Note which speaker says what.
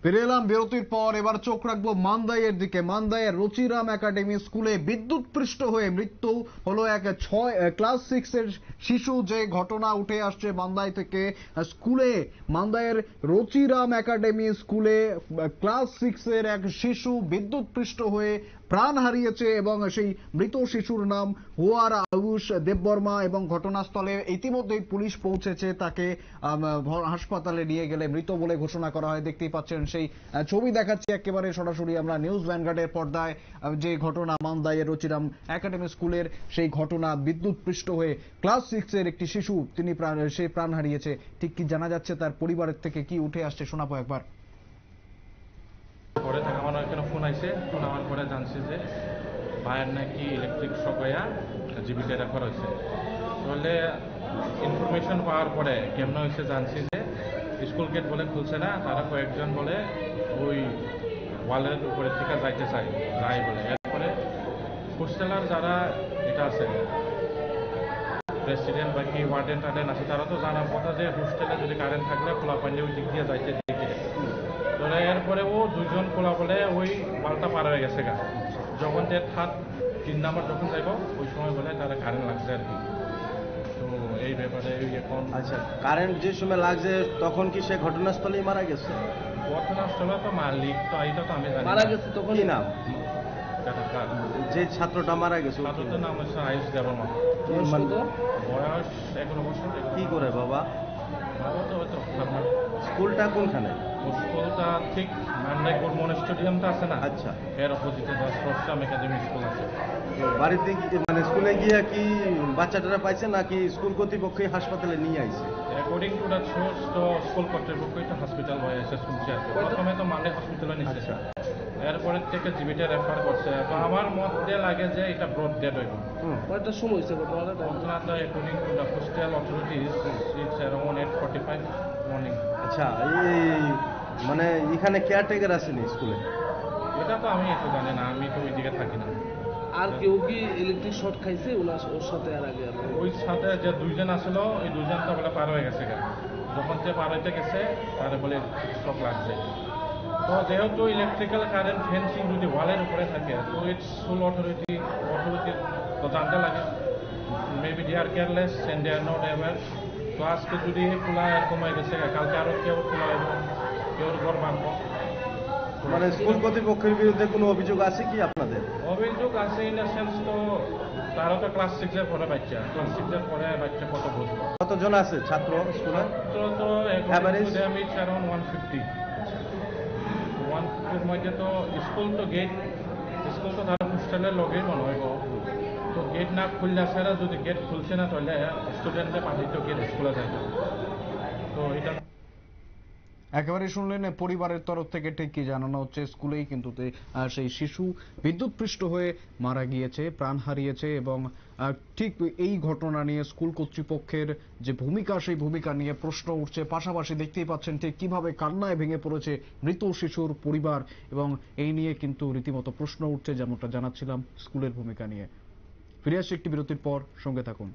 Speaker 1: ফিরে এলাম বিরতির পর। এবার চোখ রাখবো মান্দাইয়ের দিকে। মান্দাইয়ের রচিরাম একাডেমি স্কুলে বিদ্যুৎপৃষ্ট হয়ে মৃত্যু হলো এক ক্লাস 6 এর শিশু। যে ঘটনা উঠে আসছে মান্দাই থেকে, স্কুলে মান্দাইয়ের রচিরাম একাডেমি স্কুলে ক্লাস 6 এর এক শিশু বিদ্যুৎপৃষ্ট হয়ে প্রাণ হারিয়েছে এবং সেই মৃত শিশুর নাম হুয়ার আয়ুষ দেববর্মা এবং ঘটনাস্থলে ইতিমধ্যেই পুলিশ পৌঁছেছে। তাকে হাসপাতালে নিয়ে গেলে মৃত বলে ঘোষণা করা হয়। দেখতেই পাচ্ছেন সেই ছবি দেখাচ্ছি একেবারে সরাসরি আমরা নিউজ ভ্যানগার্ডের পর্দায়। যে ঘটনা মান্দাইয়ের রচিরাম একাডেমি স্কুলের, সেই ঘটনা বিদ্যুৎপৃষ্ট হয়ে ক্লাস 6 এর একটি শিশু সে প্রাণ হারিয়েছে। ঠিক কি জানা যাচ্ছে, তার পরিবারের থেকে কি উঠে আসছে শোনাবো একবার।
Speaker 2: পরে থেকে আমার এখানে ফোন আইছে, ফোন আমার পরে জানছি যে ভাইয়ের নাকি ইলেকট্রিক শক হইয়া জীবিকা রেফার হয়েছে। তাহলে ইনফরমেশন পাওয়ার পরে কেমন হয়েছে জানছি যে স্কুল গেট বলে খুলছে না, তারা কয়েকজন বলে ওই ওয়ালের উপরে থেকে যাইতে যাই বলে। এরপরে হোস্টেলার যারা এটা আছে প্রেসিডেন্ট বা কি ওয়ার্ডেন টার্ডেন আছে, তারা তো জানার কথা যে হোস্টেলে যদি কারেন্ট থাকলে খোলা পাইলে ওই দিক দিয়ে যাইতে দিকে। তো এরপরে ও দুইজন খোলা বলে ওই ওয়ালটা পার হয়ে গেছে গা। যখন 3 নাম্বার যখন যাইব ওই সময় বলে তারা কারেন্ট লাগছে আর কি। তো এই ব্যাপারে এখন
Speaker 3: আচ্ছা, কারেন্ট যে সময় লাগছে তখন কি সে ঘটনাস্থলেই মারা গেছে?
Speaker 2: ঘটনাস্থলে তো মালিক তো এটা তো আমি জানি
Speaker 3: মারা গেছে তখন কি নাম যে ছাত্রটা মারা গেছে?
Speaker 2: ছাত্রটার নাম হচ্ছে আয়ুষ দেববর্মা। বয়স 11 বছর।
Speaker 3: কি করে বাবা?
Speaker 2: বাবা তো হয়তো
Speaker 3: স্কুলটা কোনখানে?
Speaker 2: স্কুলটা ঠিক মান্দাই গোরমোহন স্টেডিয়ামটা আছে না,
Speaker 3: আচ্ছা,
Speaker 2: এর অপোজিটে রচিরাম একাডেমি স্কুল আছে।
Speaker 3: বাড়িতে মানে স্কুলে গিয়ে কি বাচ্চাটারা পাইছে নাকি স্কুল কর্তৃপক্ষই হাসপাতালে নিয়ে আইছে?
Speaker 2: অ্যাকর্ডিং টু দ্য সোর্স তো স্কুল কর্তৃপক্ষই তো হসপিটাল হয়ে এসে শুনছি আর কি। প্রথমে তো মান্দাই হসপিটালে নিচ্ছে, এরপরে থেকে জিবিটা রেফার করছে। তো আমার মতে লাগে যে এটা ব্রড ডেড হইব।
Speaker 4: কয়টার সময় হয়েছে
Speaker 2: ঘটনাটা according to the hostel authorities it's around 8:45 morning.
Speaker 3: আচ্ছা, এই মানে এখানে কেয়ারটেকার আসেনি স্কুলে?
Speaker 2: এটা তো আমি একটু জানি না, আমি তো ওই দিকে থাকি না।
Speaker 4: আর কেউ কি ইলেকট্রিক শর্ট খাইছে ওর সাথে? আর আগে
Speaker 2: ওই সাথে যে দুইজন আসলো, ওই দুইজন তো বলে পার হয়ে গেছে। যখন সে পার হইতে গেছে তারে বলে শক লাগছে। তো যেহেতু ইলেকট্রিক্যাল কারেন্ট ফেন্সিং যদি ওয়ালের উপরে থাকে, তো ইটস ফুল অথরিটি তো জানতে লাগে। Maybe they are careless and they are not aware. তো আজকে যদি খোলা এরকম হয়ে গেছে, কালকে আরও কেউ খোলা হইব, কেউ ঘর বাঁধব।
Speaker 3: মানে স্কুল কর্তৃপক্ষের বিরুদ্ধে কোনো অভিযোগ আছে কি আপনাদের?
Speaker 2: অভিযোগ আছে ইন দ্য সেন্স, তো তারা তো ক্লাস 6 এর পরে বাচ্চা, ক্লাস 6 এর পরে বাচ্চা কত বুঝবো।
Speaker 3: কতজন আছে ছাত্র স্কুলে?
Speaker 2: তো অ্যারাউন্ড 150 এর মধ্যে। তো স্কুল তো তারা হোস্টেলের লগেই মনে হইব। তো গেট না খুললে সেরা, যদি গেট খুলছে না তাহলে স্টুডেন্টদের পাঠিয়ে গেট স্কুলে যায়। তো এটা
Speaker 1: একেবারে শুনলেন পরিবারের তরফ থেকে ঠিক কি জানানো হচ্ছে। স্কুলেই কিন্তু সেই শিশু বিদ্যুৎপৃষ্ট হয়ে মারা গিয়েছে, প্রাণ হারিয়েছে। এবং ঠিক এই ঘটনা নিয়ে স্কুল কর্তৃপক্ষের যে ভূমিকা, সেই ভূমিকা নিয়ে প্রশ্ন উঠছে। পাশাপাশি দেখতেই পাচ্ছেন ঠিক কিভাবে কান্নায় ভেঙে পড়েছে মৃত শিশুর পরিবার, এবং এই নিয়ে কিন্তু রীতিমতো প্রশ্ন উঠছে, যেমনটা জানাচ্ছিলাম স্কুলের ভূমিকা নিয়ে। ফিরে আসছি একটি বিরতির পর, সঙ্গে থাকুন।